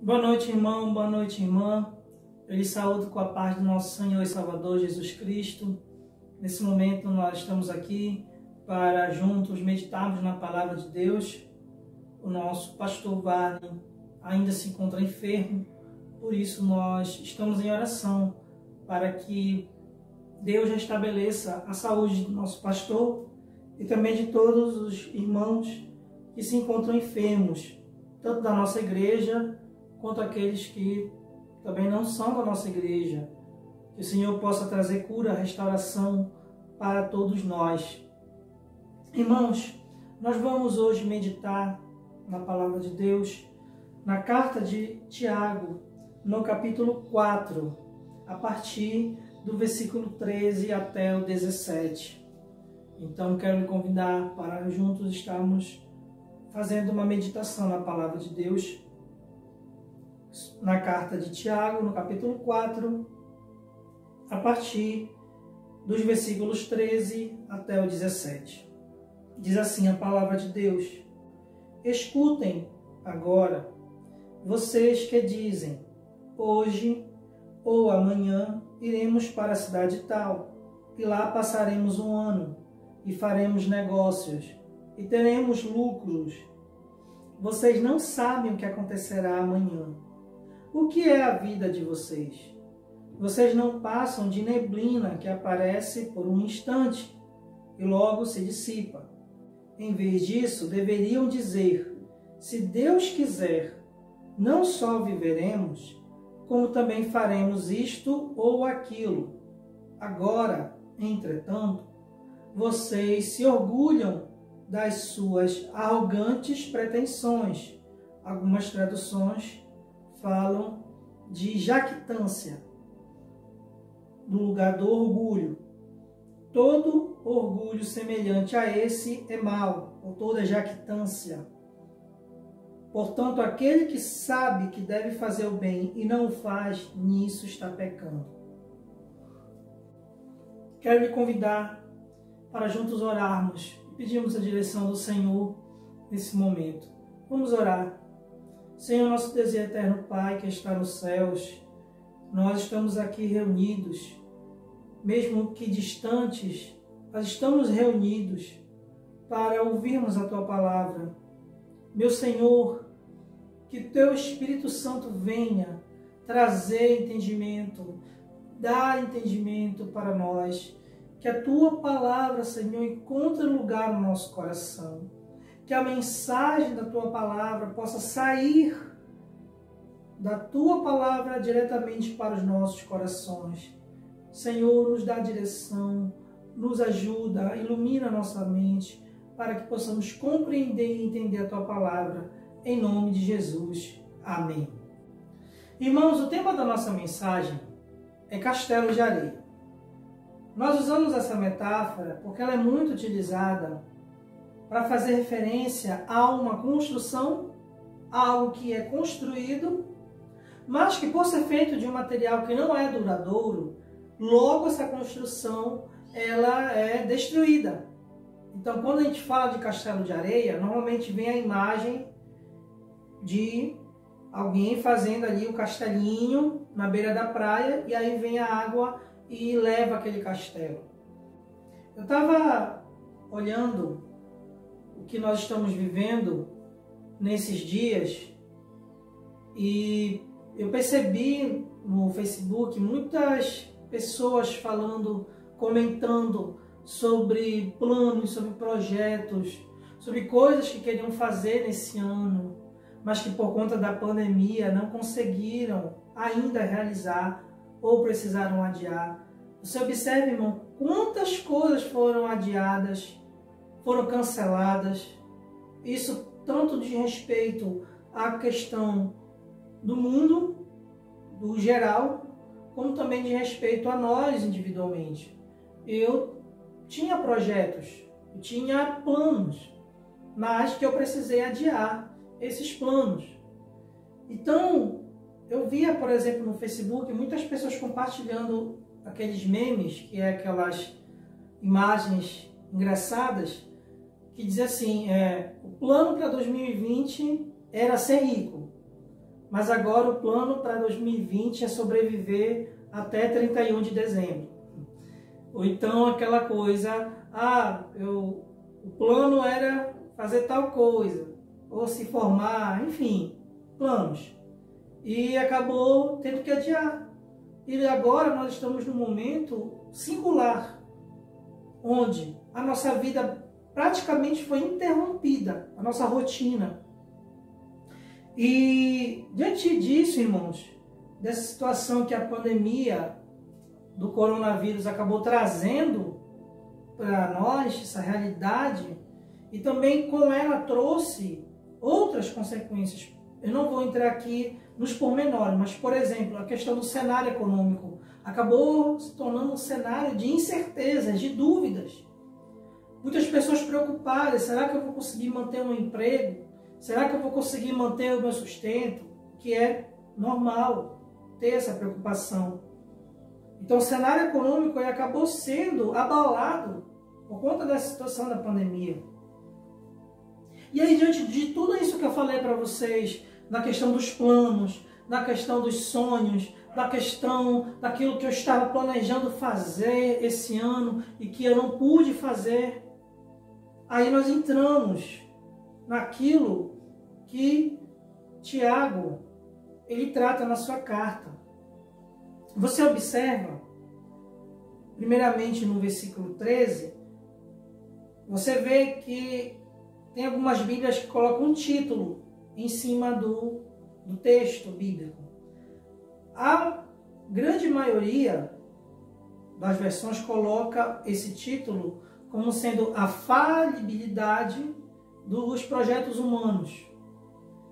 Boa noite, irmão, boa noite, irmã. Eu lhe saúdo com a paz do nosso Senhor e Salvador Jesus Cristo. Nesse momento nós estamos aqui para juntos meditarmos na palavra de Deus. O nosso pastor Wagner ainda se encontra enfermo, por isso nós estamos em oração para que Deus restabeleça a saúde do nosso pastor e também de todos os irmãos que se encontram enfermos, tanto da nossa igreja quanto aqueles que também não são da nossa igreja. Que o Senhor possa trazer cura, restauração para todos nós. Irmãos, nós vamos hoje meditar na palavra de Deus, na carta de Tiago, no capítulo 4, a partir do versículo 13 até o 17. Então, quero lhe convidar para juntos estarmos fazendo uma meditação na palavra de Deus, na carta de Tiago, no capítulo 4, a partir dos versículos 13 até o 17. Diz assim a palavra de Deus: Escutem agora, vocês que dizem, hoje ou amanhã iremos para a cidade tal, e lá passaremos um ano, e faremos negócios, e teremos lucros. Vocês não sabem o que acontecerá amanhã. O que é a vida de vocês? Vocês não passam de neblina que aparece por um instante e logo se dissipa. Em vez disso, deveriam dizer: se Deus quiser, não só viveremos, como também faremos isto ou aquilo. Agora, entretanto, vocês se orgulham das suas arrogantes pretensões. Algumas traduções falam de jactância, no lugar do orgulho. Todo orgulho semelhante a esse é mau, ou toda jactância. Portanto, aquele que sabe que deve fazer o bem e não o faz, nisso está pecando. Quero lhe convidar para juntos orarmos e pedirmos a direção do Senhor nesse momento. Vamos orar. Senhor, nosso Deus e eterno Pai que está nos céus, nós estamos aqui reunidos, mesmo que distantes, nós estamos reunidos para ouvirmos a Tua palavra. Meu Senhor, que Teu Espírito Santo venha trazer entendimento, dar entendimento para nós, que a Tua palavra, Senhor, encontre lugar no nosso coração, que a mensagem da Tua palavra possa sair da Tua palavra diretamente para os nossos corações. Senhor, nos dá direção, nos ajuda, ilumina nossa mente, para que possamos compreender e entender a Tua palavra, em nome de Jesus. Amém. Irmãos, o tema da nossa mensagem é castelo de areia. Nós usamos essa metáfora porque ela é muito utilizada para fazer referência a uma construção, a algo que é construído, mas que por ser feito de um material que não é duradouro, logo essa construção ela é destruída. Então, quando a gente fala de castelo de areia, normalmente vem a imagem de alguém fazendo ali o castelinho na beira da praia, e aí vem a água e leva aquele castelo. Eu estava olhando o que nós estamos vivendo nesses dias e eu percebi no Facebook muitas pessoas falando, comentando sobre planos, sobre projetos, sobre coisas que queriam fazer nesse ano, mas que por conta da pandemia não conseguiram ainda realizar ou precisaram adiar. Você observa, irmão, quantas coisas foram adiadas, foram canceladas. Isso tanto de respeito à questão do mundo, do geral, como também de respeito a nós individualmente. Eu tinha projetos, eu tinha planos, mas que eu precisei adiar esses planos. Então, eu via, por exemplo, no Facebook, muitas pessoas compartilhando aqueles memes, que é aquelas imagens engraçadas, que diz assim, o plano para 2020 era ser rico, mas agora o plano para 2020 é sobreviver até 31 de dezembro. Ou então aquela coisa, o plano era fazer tal coisa, ou se formar, enfim, planos. E acabou tendo que adiar. E agora nós estamos num momento singular, onde a nossa vida praticamente foi interrompida, a nossa rotina. E diante disso, irmãos, dessa situação que a pandemia do coronavírus acabou trazendo para nós, essa realidade, e também com ela trouxe outras consequências. Eu não vou entrar aqui nos pormenores, mas, por exemplo, a questão do cenário econômico acabou se tornando um cenário de incertezas, de dúvidas. Muitas pessoas preocupadas, será que eu vou conseguir manter um emprego? Será que eu vou conseguir manter o meu sustento? Que é normal ter essa preocupação. Então o cenário econômico acabou sendo abalado por conta da situação da pandemia. E aí, diante de tudo isso que eu falei para vocês, na questão dos planos, na questão dos sonhos, na questão daquilo que eu estava planejando fazer esse ano e que eu não pude fazer, aí nós entramos naquilo que Tiago, ele trata na sua carta. Você observa, primeiramente no versículo 13, você vê que tem algumas Bíblias que colocam um título em cima do texto bíblico. A grande maioria das versões coloca esse título como sendo a falibilidade dos projetos humanos.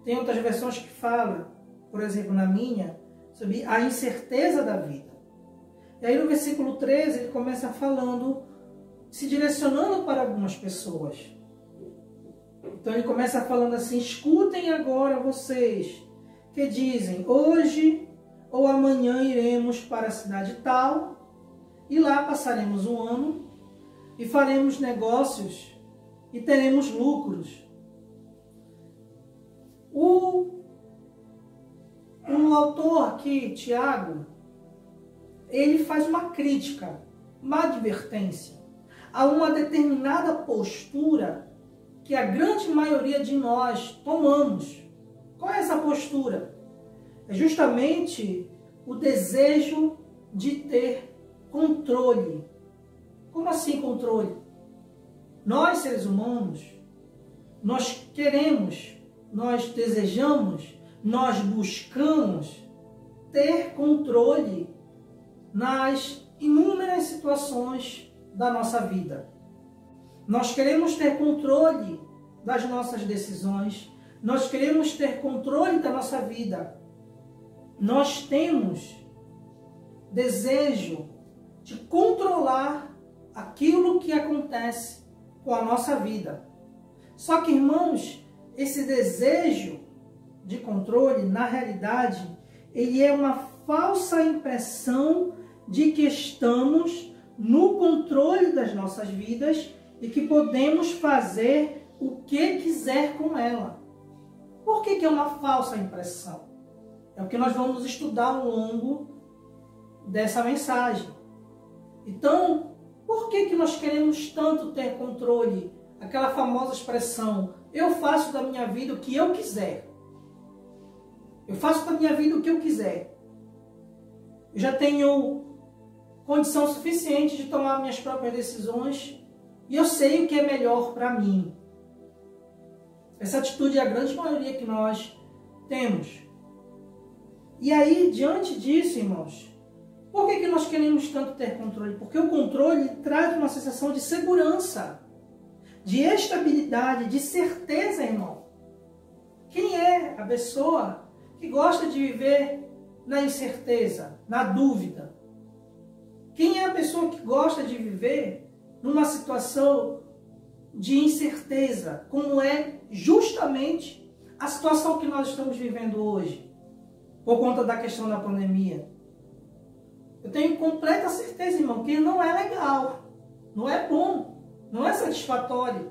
Tem outras versões que falam, por exemplo, na minha, sobre a incerteza da vida. E aí no versículo 13 ele começa falando, se direcionando para algumas pessoas. Então ele começa falando assim: escutem agora vocês que dizem, hoje ou amanhã iremos para a cidade tal, e lá passaremos um ano, e faremos negócios, e teremos lucros. O autor aqui, Tiago, ele faz uma crítica, uma advertência a uma determinada postura que a grande maioria de nós tomamos. Qual é essa postura? É justamente o desejo de ter controle. Como assim controle? Nós, seres humanos, nós queremos, nós desejamos, nós buscamos ter controle nas inúmeras situações da nossa vida. Nós queremos ter controle das nossas decisões, nós queremos ter controle da nossa vida. Nós temos desejo de controlar aquilo que acontece com a nossa vida. Só que, irmãos, esse desejo de controle, na realidade, ele é uma falsa impressão de que estamos no controle das nossas vidas e que podemos fazer o que quiser com ela. Por que é uma falsa impressão? É o que nós vamos estudar ao longo dessa mensagem. Então, por que nós queremos tanto ter controle? Aquela famosa expressão, eu faço da minha vida o que eu quiser. Eu faço da minha vida o que eu quiser. Eu já tenho condição suficiente de tomar minhas próprias decisões e eu sei o que é melhor para mim. Essa atitude é a grande maioria que nós temos. E aí, diante disso, irmãos, por que nós queremos tanto ter controle? Porque o controle traz uma sensação de segurança, de estabilidade, de certeza, irmão. Quem é a pessoa que gosta de viver na incerteza, na dúvida? Quem é a pessoa que gosta de viver numa situação de incerteza, como é justamente a situação que nós estamos vivendo hoje, por conta da questão da pandemia? Eu tenho completa certeza, irmão, que não é legal, não é bom, não é satisfatório.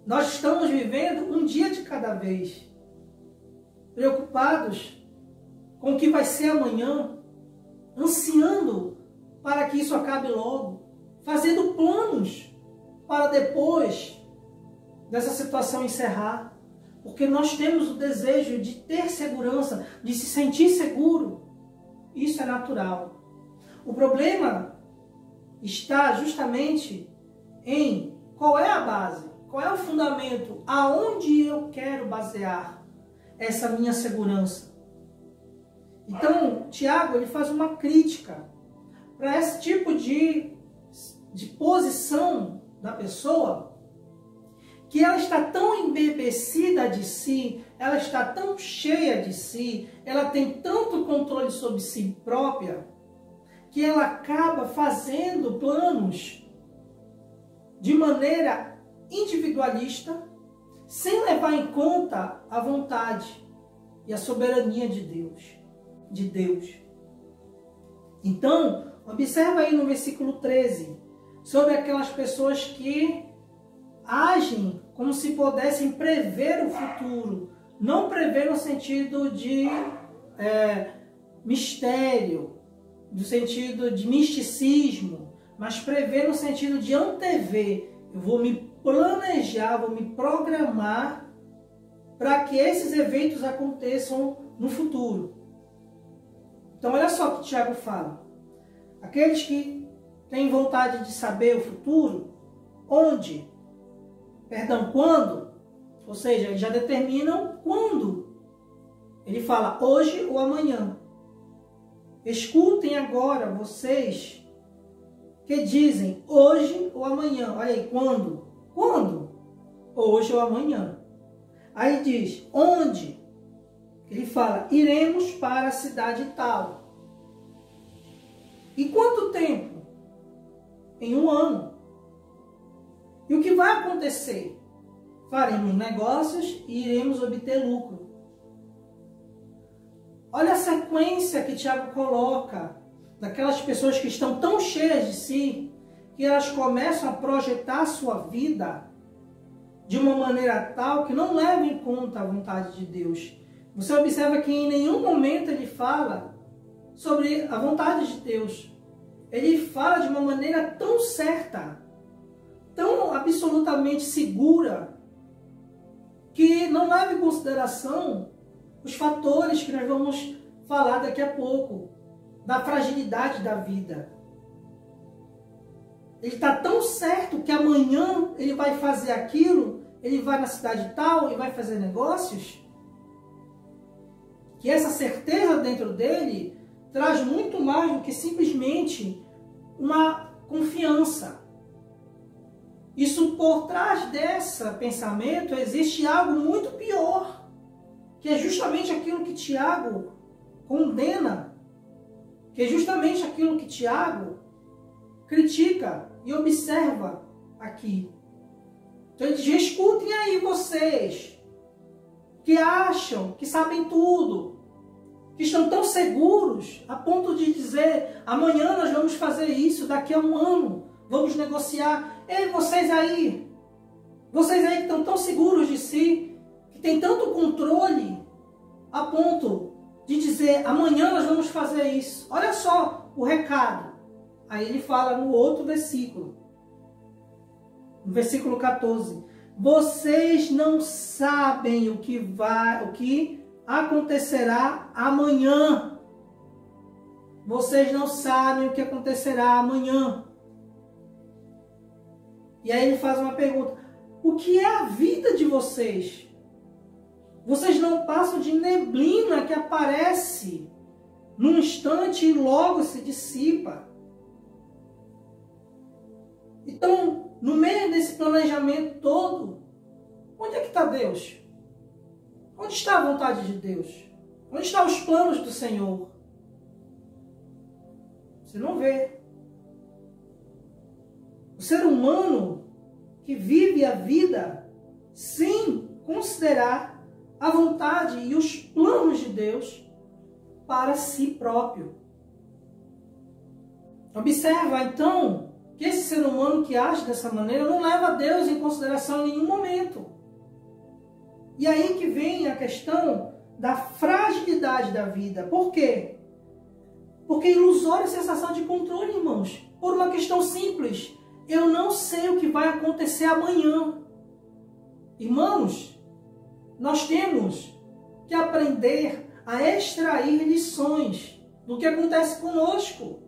Nós estamos vivendo um dia de cada vez. preocupados com o que vai ser amanhã, ansiando para que isso acabe logo, fazendo planos para depois dessa situação encerrar, porque nós temos o desejo de ter segurança, de se sentir seguro. Isso é natural. O problema está justamente em qual é a base, qual é o fundamento, aonde eu quero basear essa minha segurança. Então, Tiago, ele faz uma crítica para esse tipo de posição da pessoa, que ela está tão embebecida de si, ela está tão cheia de si, ela tem tanto controle sobre si própria, que ela acaba fazendo planos de maneira individualista, sem levar em conta a vontade e a soberania de Deus. Então, observa aí no versículo 13, sobre aquelas pessoas que agem como se pudessem prever o futuro. Não prever no sentido de mistério, no sentido de misticismo, mas prever no sentido de antever. Eu vou me planejar, vou me programar para que esses eventos aconteçam no futuro. Então olha só o que Tiago fala. Aqueles que têm vontade de saber o futuro, quando? Ou seja, eles já determinam quando. Ele fala hoje ou amanhã. Escutem agora vocês que dizem hoje ou amanhã. Olha aí, quando? Quando? Hoje ou amanhã. Aí diz, onde? Ele fala, iremos para a cidade tal. E quanto tempo? Em 1 ano. E o que vai acontecer? Faremos negócios e iremos obter lucro. Olha a sequência que Tiago coloca daquelas pessoas que estão tão cheias de si, que elas começam a projetar a sua vida de uma maneira tal que não leva em conta a vontade de Deus. Você observa que em nenhum momento ele fala sobre a vontade de Deus. Ele fala de uma maneira tão certa, tão absolutamente segura, que não leva em consideração os fatores que nós vamos falar daqui a pouco, da fragilidade da vida. Ele está tão certo que amanhã ele vai fazer aquilo, ele vai na cidade tal e vai fazer negócios, que essa certeza dentro dele traz muito mais do que simplesmente uma confiança. Isso, por trás desse pensamento existe algo muito pior, que é justamente aquilo que Tiago condena, que é justamente aquilo que Tiago critica e observa aqui. Então ele diz, escutem aí vocês, que acham que sabem tudo, que estão tão seguros a ponto de dizer, amanhã nós vamos fazer isso, daqui a 1 ano vamos negociar. Ei, vocês aí que estão tão seguros de si, que tem tanto controle a ponto de dizer, amanhã nós vamos fazer isso. Olha só o recado. Aí ele fala no outro versículo, no versículo 14. Vocês não sabem o que acontecerá amanhã. Vocês não sabem o que acontecerá amanhã. E aí ele faz uma pergunta. O que é a vida de vocês? Vocês não passam de neblina que aparece num instante e logo se dissipa. Então, no meio desse planejamento todo, onde é que está Deus? Onde está a vontade de Deus? Onde estão os planos do Senhor? Você não vê. O ser humano que vive a vida sem considerar a vontade e os planos de Deus para si próprio. Observa, então, que esse ser humano que age dessa maneira não leva a Deus em consideração em nenhum momento. E aí que vem a questão da fragilidade da vida. Por quê? Porque ilusória é sensação de controle, irmãos. Por uma questão simples. Eu não sei o que vai acontecer amanhã. Irmãos, nós temos que aprender a extrair lições do que acontece conosco.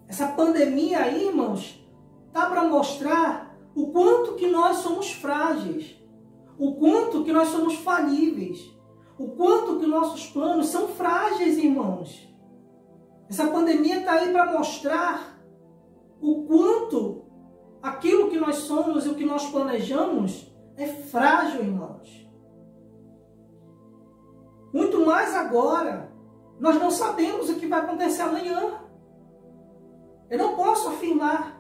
Essa pandemia aí, irmãos, tá para mostrar o quanto que nós somos frágeis, o quanto que nós somos falíveis, o quanto que nossos planos são frágeis, irmãos. Essa pandemia está aí para mostrar o quanto aquilo que nós somos e o que nós planejamos é frágil, irmãos. Muito mais agora. Nós não sabemos o que vai acontecer amanhã. Eu não posso afirmar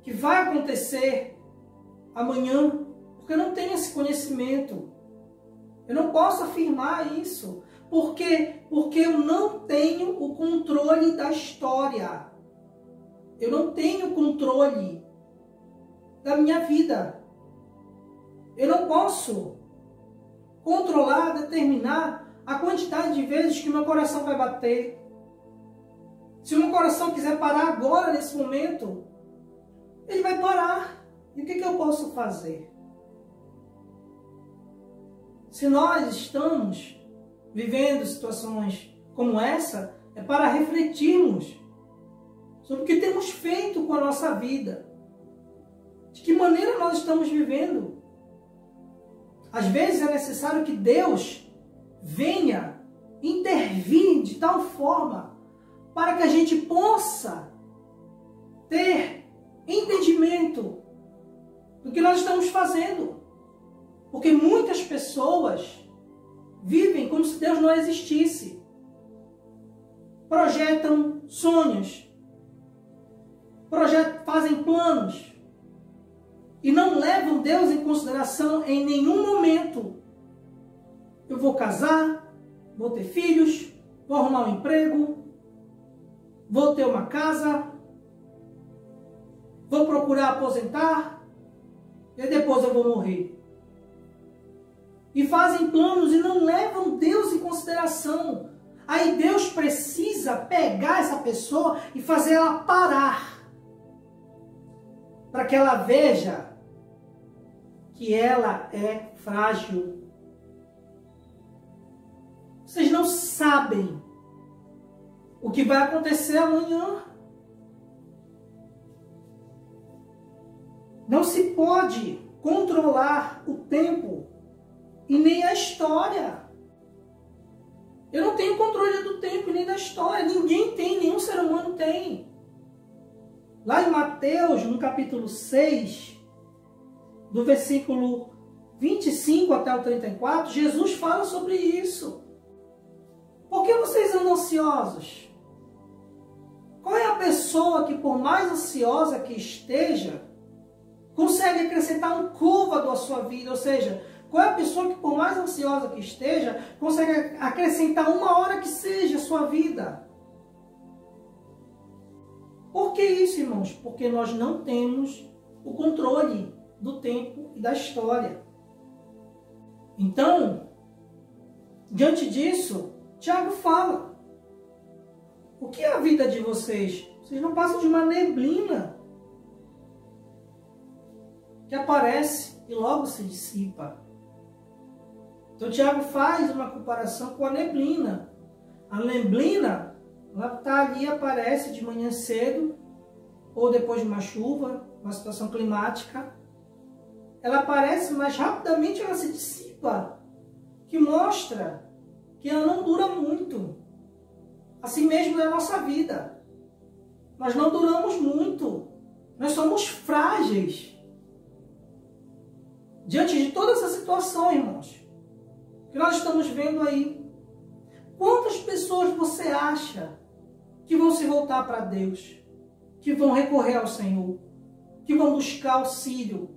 que vai acontecer amanhã, porque eu não tenho esse conhecimento. Eu não posso afirmar isso. Por quê? Porque eu não tenho o controle da história. Eu não tenho controle da minha vida. Eu não posso controlar, determinar a quantidade de vezes que meu coração vai bater. Se o meu coração quiser parar agora, nesse momento, ele vai parar. E o que eu posso fazer? Se nós estamos vivendo situações como essa, é para refletirmos sobre o que temos feito com a nossa vida. De que maneira nós estamos vivendo. Às vezes é necessário que Deus venha intervir de tal forma para que a gente possa ter entendimento do que nós estamos fazendo. Porque muitas pessoas vivem como se Deus não existisse. Projetam sonhos, fazem planos e não levam Deus em consideração em nenhum momento. Eu vou casar, vou ter filhos, vou arrumar um emprego, vou ter uma casa, vou procurar aposentar e depois eu vou morrer. E fazem planos e não levam Deus em consideração. Aí Deus precisa pegar essa pessoa e fazer ela parar, para que ela veja que ela é frágil. Vocês não sabem o que vai acontecer amanhã. Não se pode controlar o tempo e nem a história. Eu não tenho controle do tempo e nem da história. Ninguém tem, nenhum ser humano tem. Lá em Mateus, no capítulo 6, do versículo 25 até o 34, Jesus fala sobre isso. Por que vocês andam ansiosos? Qual é a pessoa que, por mais ansiosa que esteja, consegue acrescentar um côvado à sua vida? Ou seja, qual é a pessoa que, por mais ansiosa que esteja, consegue acrescentar uma hora que seja à sua vida? Por que isso, irmãos? Porque nós não temos o controle do tempo e da história. Então, diante disso, Tiago fala: o que é a vida de vocês? Vocês não passam de uma neblina que aparece e logo se dissipa. Então Tiago faz uma comparação com a neblina. A neblina, ela está ali, aparece de manhã cedo, ou depois de uma chuva, uma situação climática. Ela aparece, mas rapidamente ela se dissipa, que mostra que ela não dura muito. Assim mesmo é a nossa vida. Nós não duramos muito. Nós somos frágeis. Diante de toda essa situação, irmãos, que nós estamos vendo aí, quantas pessoas você acha que vão se voltar para Deus, que vão recorrer ao Senhor, que vão buscar auxílio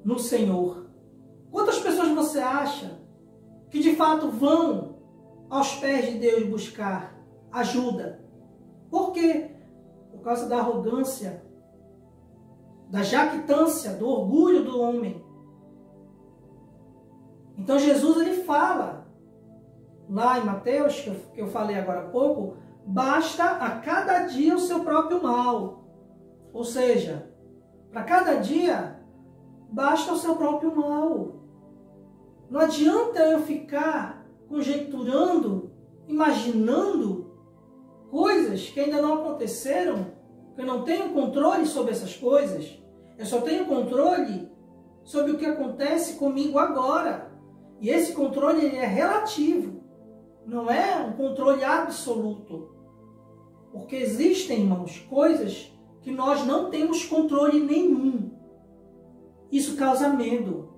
no Senhor? Quantas pessoas você acha que de fato vão aos pés de Deus buscar ajuda? Por quê? Por causa da arrogância, da jactância, do orgulho do homem. Então Jesus, ele fala lá em Mateus, que eu falei agora há pouco, basta a cada dia o seu próprio mal. Ou seja, para cada dia, basta o seu próprio mal. Não adianta eu ficar conjecturando, imaginando coisas que ainda não aconteceram, que eu não tenho controle sobre essas coisas. Eu só tenho controle sobre o que acontece comigo agora. E esse controle ele é relativo, não é um controle absoluto. Porque existem, irmãos, coisas que nós não temos controle nenhum. Isso causa medo.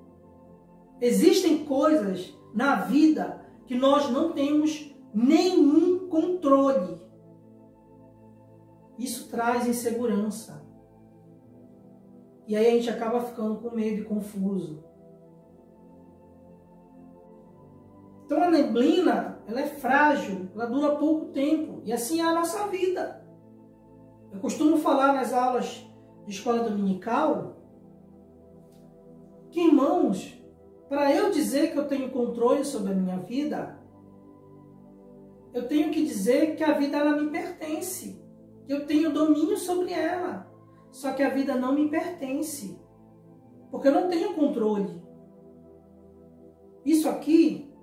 Existem coisas na vida que nós não temos nenhum controle. Isso traz insegurança. E aí a gente acaba ficando com medo e confuso. Então a neblina, ela é frágil, ela dura pouco tempo. E assim é a nossa vida. Eu costumo falar nas aulas de escola dominical que, irmãos, para eu dizer que eu tenho controle sobre a minha vida, eu tenho que dizer que a vida ela me pertence. Que eu tenho domínio sobre ela. Só que a vida não me pertence. Porque eu não tenho controle. Isso aqui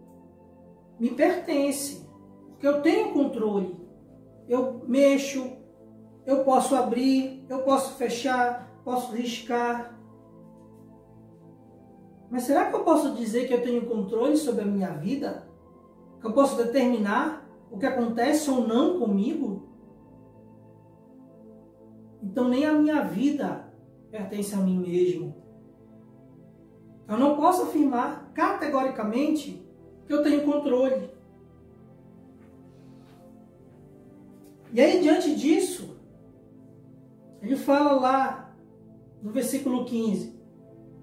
me pertence. Porque eu tenho controle. Eu mexo, eu posso abrir, eu posso fechar, posso riscar. Mas será que eu posso dizer que eu tenho controle sobre a minha vida? Que eu posso determinar o que acontece ou não comigo? Então nem a minha vida pertence a mim mesmo. Eu não posso afirmar categoricamente que eu tenho controle. E aí, diante disso, ele fala lá no versículo 15,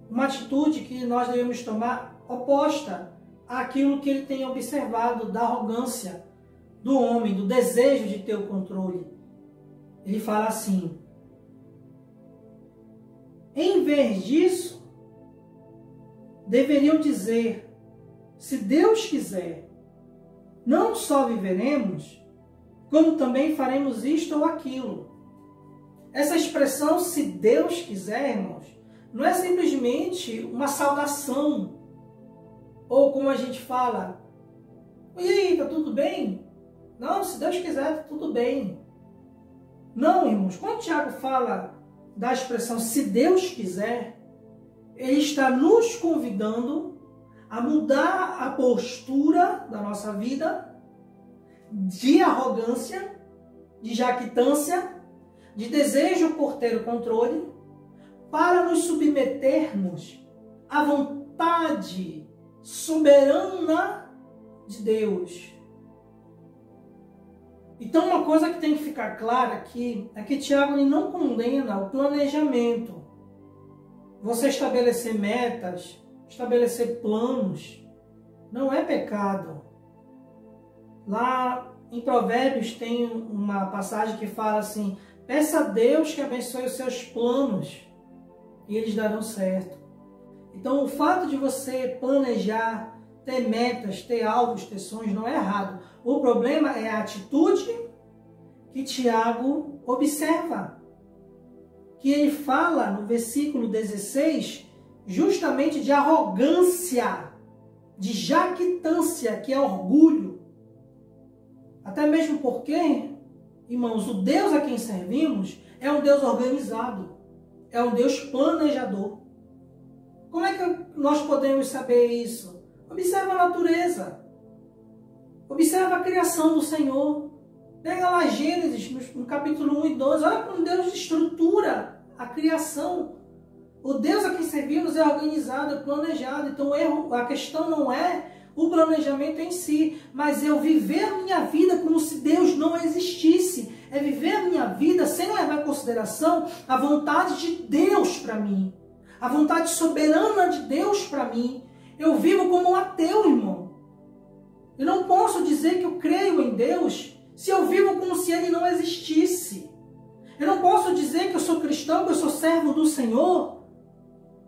uma atitude que nós devemos tomar oposta àquilo que ele tem observado da arrogância do homem, do desejo de ter o controle. Ele fala assim: em vez disso, deveriam dizer, se Deus quiser, não só viveremos, como também faremos isto ou aquilo. Essa expressão, se Deus quiser, irmãos, não é simplesmente uma saudação, ou como a gente fala, e aí, tá tudo bem? Não, se Deus quiser, tá tudo bem. Não, irmãos, quando o Tiago fala da expressão se Deus quiser, ele está nos convidando a mudar a postura da nossa vida de arrogância, de jactância, de desejo por ter o controle, para nos submetermos à vontade soberana de Deus. Então, uma coisa que tem que ficar clara aqui é que Tiago ele não condena o planejamento. Você estabelecer metas, estabelecer planos, não é pecado. Lá em Provérbios tem uma passagem que fala assim: peça a Deus que abençoe os seus planos e eles darão certo. Então, o fato de você planejar, ter metas, ter alvos, ter sonhos, não é errado. O problema é a atitude que Tiago observa. Que ele fala no versículo 16 justamente de arrogância, de jactância, que é orgulho. Até mesmo porque, irmãos, o Deus a quem servimos é um Deus organizado, é um Deus planejador. Como é que nós podemos saber isso? Observa a natureza. Observa a criação do Senhor. Pega lá Gênesis, no capítulo 1 e 12. Olha como Deus estrutura a criação. O Deus a quem servimos é organizado, é planejado. Então a questão não é o planejamento em si, mas eu viver a minha vida como se Deus não existisse. É viver a minha vida sem levar em consideração a vontade de Deus para mim. A vontade soberana de Deus para mim. Eu vivo como um ateu, irmão. Eu não posso dizer que eu creio em Deus se eu vivo como se Ele não existisse. Eu não posso dizer que eu sou cristão, que eu sou servo do Senhor,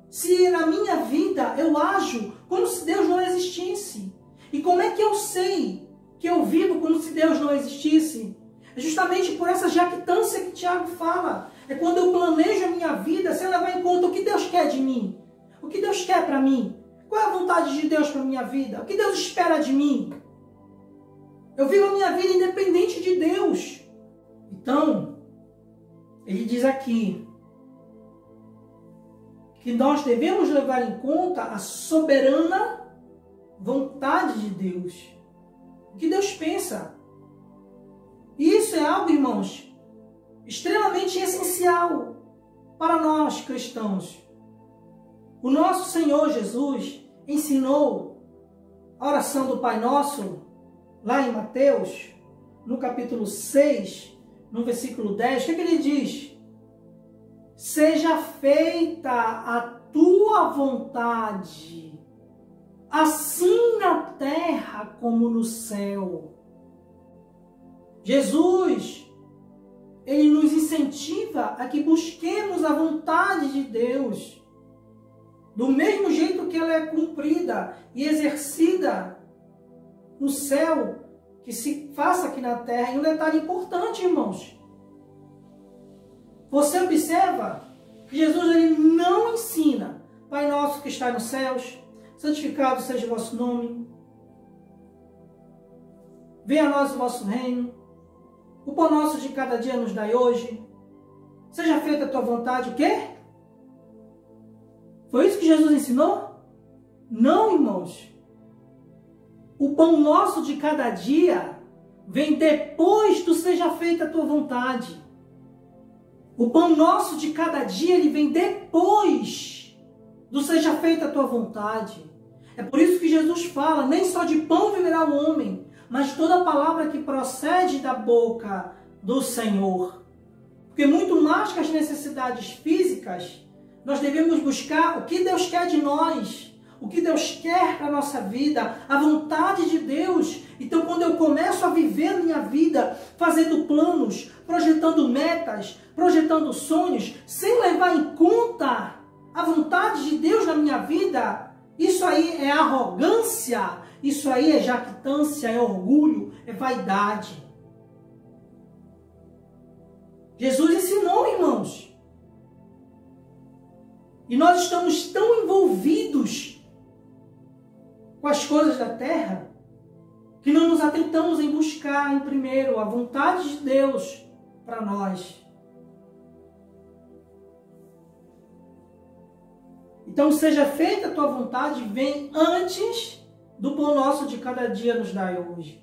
se na minha vida eu ajo como se Deus não existisse. E como é que eu sei que eu vivo como se Deus não existisse. É justamente por essa jactância que Tiago fala. É quando eu planejo a minha vida sem levar em conta o que Deus quer de mim. O que Deus quer para mim. Qual é a vontade de Deus para a minha vida? O que Deus espera de mim? Eu vivo a minha vida independente de Deus. Então, ele diz aqui que nós devemos levar em conta a soberana vontade de Deus. O que Deus pensa. E isso é algo, irmãos, extremamente essencial para nós cristãos. O nosso Senhor Jesus ensinou a oração do Pai Nosso, lá em Mateus, no capítulo 6, no versículo 10, o que ele diz? Seja feita a tua vontade, assim na terra como no céu. Jesus, ele nos incentiva a que busquemos a vontade de Deus, do mesmo jeito que ela é cumprida e exercida no céu, que se faça aqui na terra. E um detalhe importante, irmãos. Você observa que Jesus ele não ensina: Pai nosso que está nos céus, santificado seja o vosso nome, venha a nós o vosso reino, o pão nosso de cada dia nos dai hoje, seja feita a tua vontade. O quê? Foi isso que Jesus ensinou? Não, irmãos. O pão nosso de cada dia vem depois do seja feita a tua vontade. O pão nosso de cada dia, ele vem depois do seja feita a tua vontade. É por isso que Jesus fala, nem só de pão viverá o homem, mas de toda a palavra que procede da boca do Senhor. Porque muito mais que as necessidades físicas, nós devemos buscar o que Deus quer de nós, o que Deus quer para a nossa vida, a vontade de Deus. Então, quando eu começo a viver a minha vida, fazendo planos, projetando metas, projetando sonhos, sem levar em conta a vontade de Deus na minha vida, isso aí é arrogância, isso aí é jactância, é orgulho, é vaidade. Jesus ensinou, irmãos. E nós estamos tão envolvidos com as coisas da terra, que não nos atentamos em buscar em primeiro a vontade de Deus para nós. Então, seja feita a tua vontade, vem antes do pão nosso de cada dia nos dai hoje.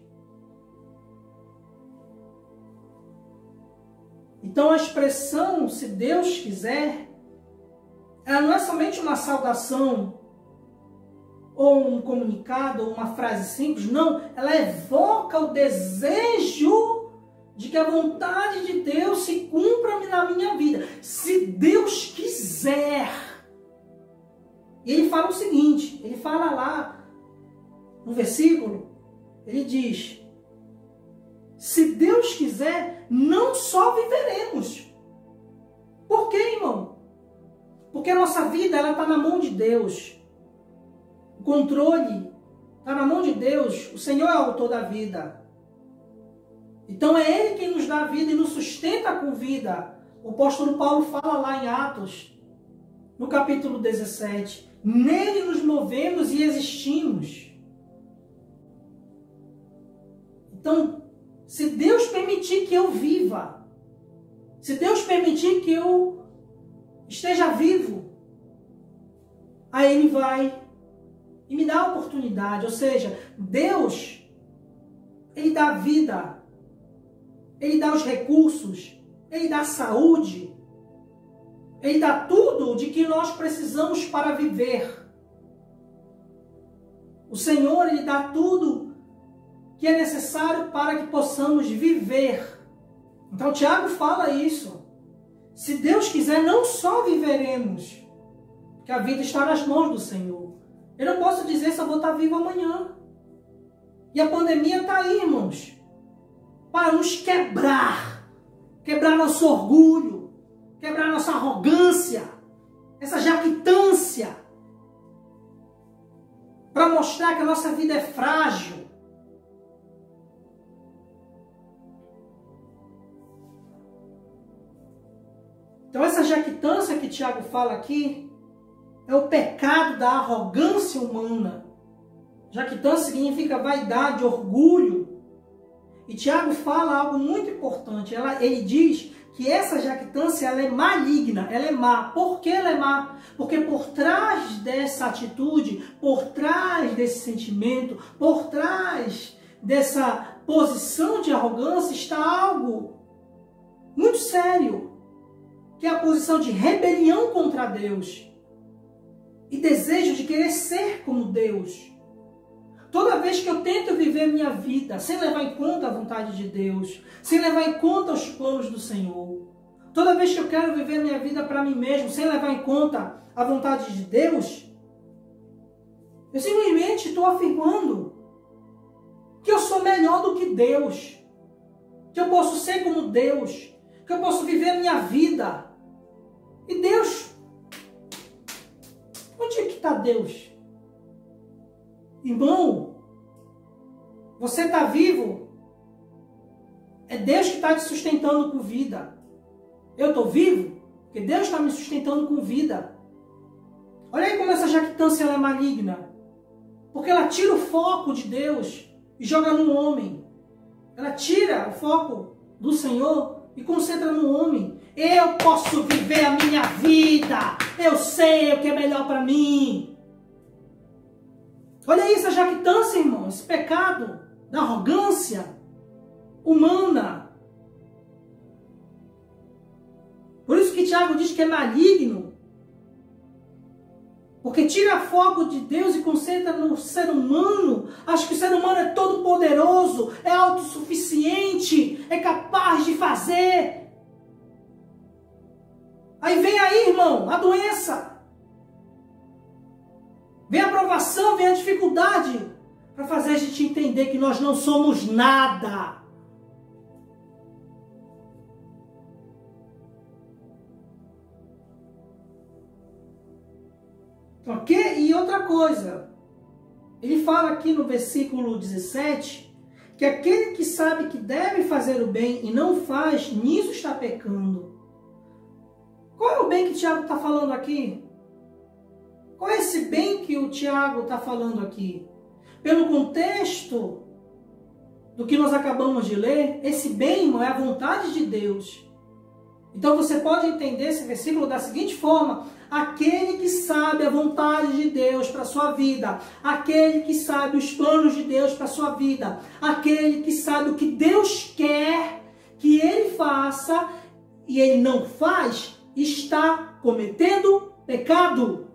Então, a expressão, se Deus quiser, ela não é somente uma saudação, ou um comunicado, ou uma frase simples. Não, ela evoca o desejo de que a vontade de Deus se cumpra na minha vida. Se Deus quiser. E ele fala o seguinte, ele fala lá no versículo, ele diz: se Deus quiser, não só viveremos. Por quê, irmão? Porque a nossa vida está na mão de Deus. O controle está na mão de Deus. O Senhor é o autor da vida. Então é Ele quem nos dá a vida e nos sustenta com vida. O apóstolo Paulo fala lá em Atos, no capítulo 17. Nele nos movemos e existimos. Então, se Deus permitir que eu viva, se Deus permitir que eu esteja vivo, aí Ele vai e me dá a oportunidade. Ou seja, Deus, Ele dá vida, Ele dá os recursos, Ele dá saúde, Ele dá tudo de que nós precisamos para viver. O Senhor, Ele dá tudo que é necessário para que possamos viver. Então Tiago fala isso. Se Deus quiser, não só viveremos, porque a vida está nas mãos do Senhor. Eu não posso dizer se eu vou estar vivo amanhã. E a pandemia está aí, irmãos, para nos quebrar. Quebrar nosso orgulho, quebrar nossa arrogância, essa jactância, para mostrar que a nossa vida é frágil. Tiago fala aqui é o pecado da arrogância humana. Jactância significa vaidade, orgulho. E Tiago fala algo muito importante. Ele diz que essa jactância ela é maligna, ela é má. Por que ela é má? Porque por trás dessa atitude, por trás desse sentimento, por trás dessa posição de arrogância está algo muito sério, que é a posição de rebelião contra Deus e desejo de querer ser como Deus. Toda vez que eu tento viver minha vida sem levar em conta a vontade de Deus, sem levar em conta os planos do Senhor, toda vez que eu quero viver minha vida para mim mesmo, sem levar em conta a vontade de Deus, eu simplesmente estou afirmando que eu sou melhor do que Deus, que eu posso ser como Deus, que eu posso viver a minha vida. E Deus, onde é que está Deus? Irmão, você está vivo, é Deus que está te sustentando com vida. Eu estou vivo porque Deus está me sustentando com vida. Olha aí como essa jactância ela é maligna, porque ela tira o foco de Deus e joga no homem. Ela tira o foco do Senhor e concentra no homem. Eu posso viver a minha vida, eu sei o que é melhor para mim. Olha isso, a jactância, irmão, esse pecado da arrogância humana. Por isso que Tiago diz que é maligno, porque tira foco de Deus e concentra no ser humano. Acha que o ser humano é todo poderoso, é autossuficiente, é capaz de fazer. Aí vem aí, irmão, a doença. Vem a provação, vem a dificuldade, para fazer a gente entender que nós não somos nada. Ok? E outra coisa, ele fala aqui no versículo 17, que aquele que sabe que deve fazer o bem e não faz, nisso está pecando. Qual é o bem que Tiago está falando aqui? Qual é esse bem que o Tiago está falando aqui? Pelo contexto do que nós acabamos de ler, esse bem, irmão, é a vontade de Deus. Então você pode entender esse versículo da seguinte forma: aquele que sabe a vontade de Deus para a sua vida, aquele que sabe os planos de Deus para a sua vida, aquele que sabe o que Deus quer que ele faça e ele não faz, está cometendo pecado.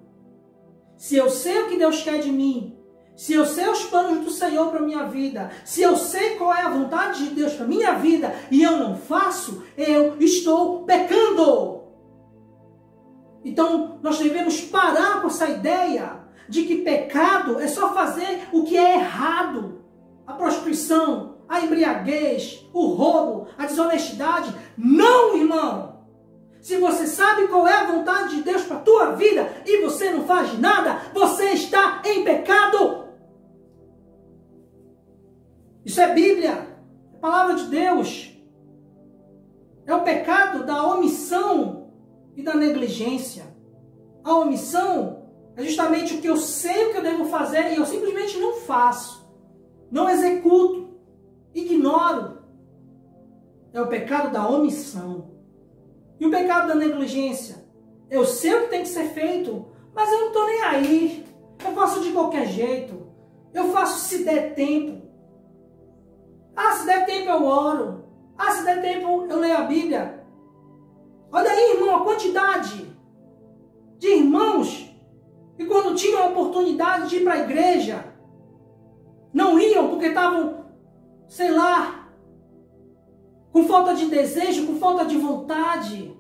Se eu sei o que Deus quer de mim, se eu sei os planos do Senhor para a minha vida, se eu sei qual é a vontade de Deus para a minha vida e eu não faço, eu estou pecando. Então, nós devemos parar com essa ideia de que pecado é só fazer o que é errado. A prostituição, a embriaguez, o roubo, a desonestidade. Não, irmão! Se você sabe qual é a vontade de Deus para a tua vida e você não faz nada, você está em pecado. Isso é Bíblia, é palavra de Deus. É o pecado da omissão e da negligência. A omissão é justamente o que eu sei o que eu devo fazer e eu simplesmente não faço. Não executo, ignoro. É o pecado da omissão. E o pecado da negligência? Eu sei o que tem que ser feito, mas eu não estou nem aí. Eu faço de qualquer jeito. Eu faço se der tempo. Ah, se der tempo eu oro. Ah, se der tempo eu leio a Bíblia. Olha aí, irmão, a quantidade de irmãos que quando tinham a oportunidade de ir para a igreja, não iam porque estavam, sei lá, com falta de desejo, com falta de vontade.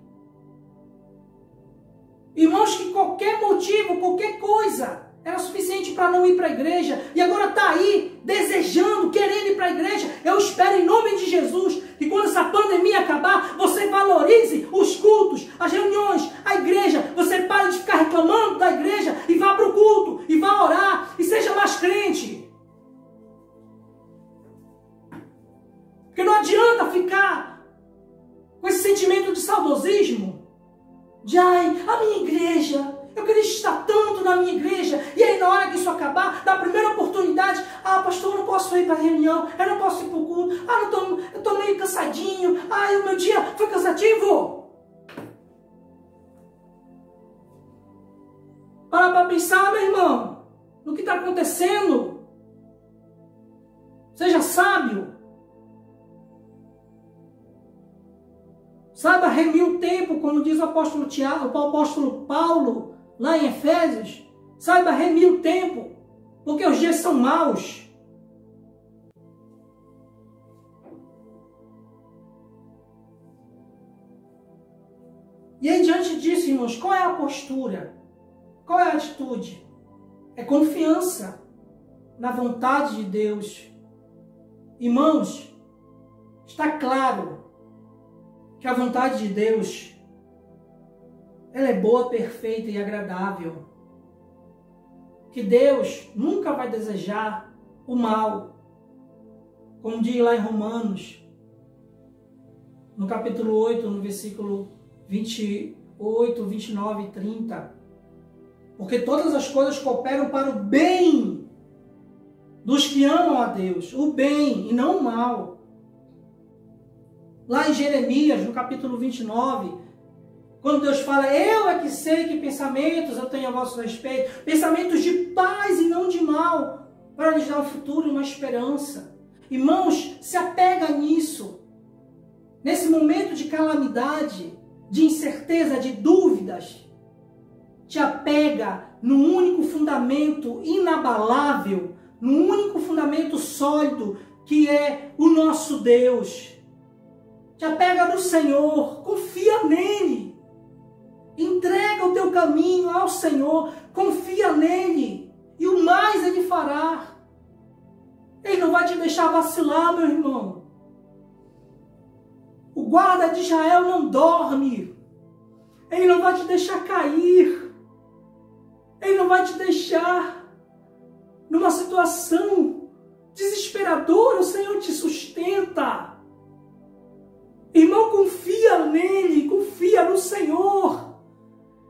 Irmãos que qualquer motivo, qualquer coisa, era suficiente para não ir para a igreja. E agora está aí, desejando, querendo ir para a igreja. Eu espero em nome de Jesus que quando essa pandemia acabar, você valorize os cultos, as reuniões, a igreja. Você pare de ficar reclamando da igreja e vá para o culto, e vá orar, e seja mais crente. Porque não adianta ficar com esse sentimento de saudosismo. de ai, a minha igreja, eu queria estar tanto na minha igreja, e aí na hora que isso acabar, na primeira oportunidade, pastor, eu não posso ir para a reunião, eu não posso ir para o culto, eu estou meio cansadinho, o meu dia foi cansativo. Para pensar, meu irmão, no que está acontecendo. Seja sábio. Saiba remir o tempo, como diz o apóstolo Paulo, lá em Efésios. Saiba remir o tempo, porque os dias são maus. E aí, diante disso, irmãos, qual é a postura? Qual é a atitude? É confiança na vontade de Deus. Irmãos, está claro que a vontade de Deus, ela é boa, perfeita e agradável. Que Deus nunca vai desejar o mal. Como diz lá em Romanos, no capítulo 8, no versículo 28, 29 e 30. Porque todas as coisas cooperam para o bem dos que amam a Deus. O bem e não o mal. Lá em Jeremias, no capítulo 29, quando Deus fala, eu é que sei que pensamentos eu tenho a vosso respeito, pensamentos de paz e não de mal, para lhes dar um futuro e uma esperança. Irmãos, se apega nisso. Nesse momento de calamidade, de incerteza, de dúvidas, te apega no único fundamento inabalável, no único fundamento sólido, que é o nosso Deus. Te apega no Senhor, confia nele. Entrega o teu caminho ao Senhor, confia nele. E o mais ele fará. Ele não vai te deixar vacilar, meu irmão. O guarda de Israel não dorme. Ele não vai te deixar cair. Ele não vai te deixar numa situação desesperadora. O Senhor te sustenta. Irmão, confia nele, confia no Senhor.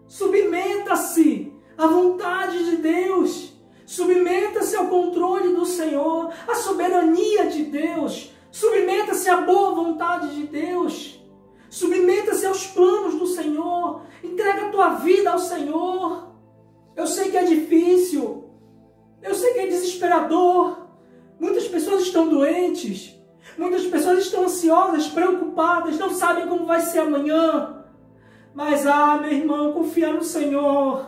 Submeta-se à vontade de Deus. Submeta-se ao controle do Senhor, à soberania de Deus. Submeta-se à boa vontade de Deus. Submeta-se aos planos do Senhor. Entrega a tua vida ao Senhor. Eu sei que é difícil. Eu sei que é desesperador. Muitas pessoas estão doentes. Muitas pessoas estão ansiosas, preocupadas, não sabem como vai ser amanhã. Mas, meu irmão, confia no Senhor,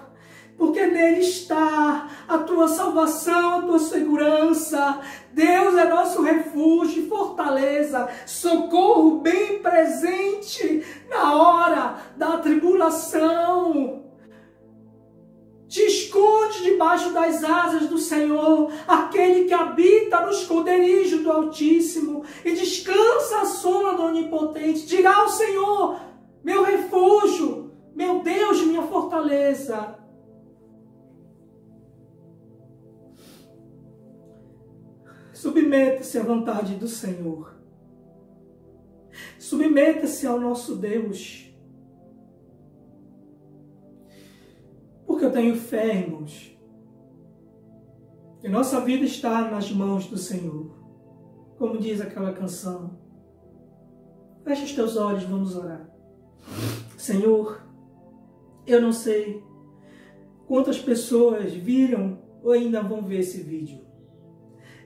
porque nele está a tua salvação, a tua segurança. Deus é nosso refúgio e fortaleza, socorro bem presente na hora da tribulação. Te esconde debaixo das asas do Senhor, aquele que habita no esconderijo do Altíssimo e descansa à sombra do Onipotente. Dirá ao Senhor, meu refúgio, meu Deus, minha fortaleza. Submeta-se à vontade do Senhor. Submeta-se ao nosso Deus. Porque eu tenho fé, irmãos, que nossa vida está nas mãos do Senhor. Como diz aquela canção. Feche os teus olhos, vamos orar. Senhor, eu não sei quantas pessoas viram ou ainda vão ver esse vídeo.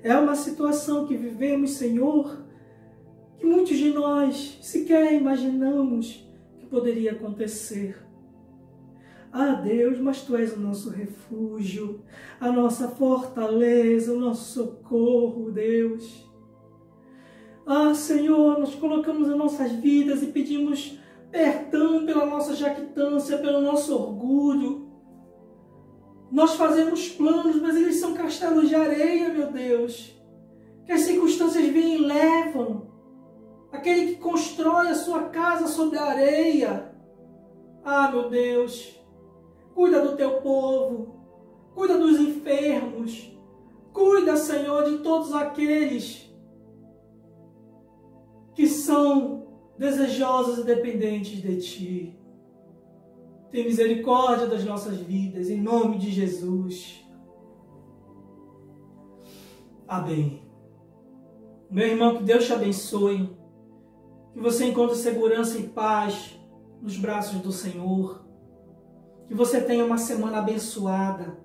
É uma situação que vivemos, Senhor, que muitos de nós sequer imaginamos que poderia acontecer. Deus, mas Tu és o nosso refúgio, a nossa fortaleza, o nosso socorro, Deus. Senhor, nós colocamos as nossas vidas e pedimos perdão pela nossa jactância, pelo nosso orgulho. Nós fazemos planos, mas eles são castelos de areia, meu Deus. Que as circunstâncias vêm e levam. Aquele que constrói a sua casa sobre a areia. Meu Deus. Cuida do teu povo, cuida dos enfermos, cuida, Senhor, de todos aqueles que são desejosos e dependentes de Ti. Tem misericórdia das nossas vidas, em nome de Jesus. Amém. Meu irmão, que Deus te abençoe, que você encontre segurança e paz nos braços do Senhor, que você tenha uma semana abençoada,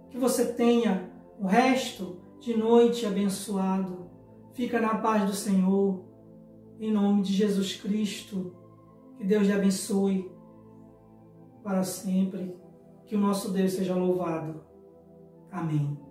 que você tenha o resto de noite abençoado. Fica na paz do Senhor, em nome de Jesus Cristo. Que Deus te abençoe para sempre. Que o nosso Deus seja louvado. Amém.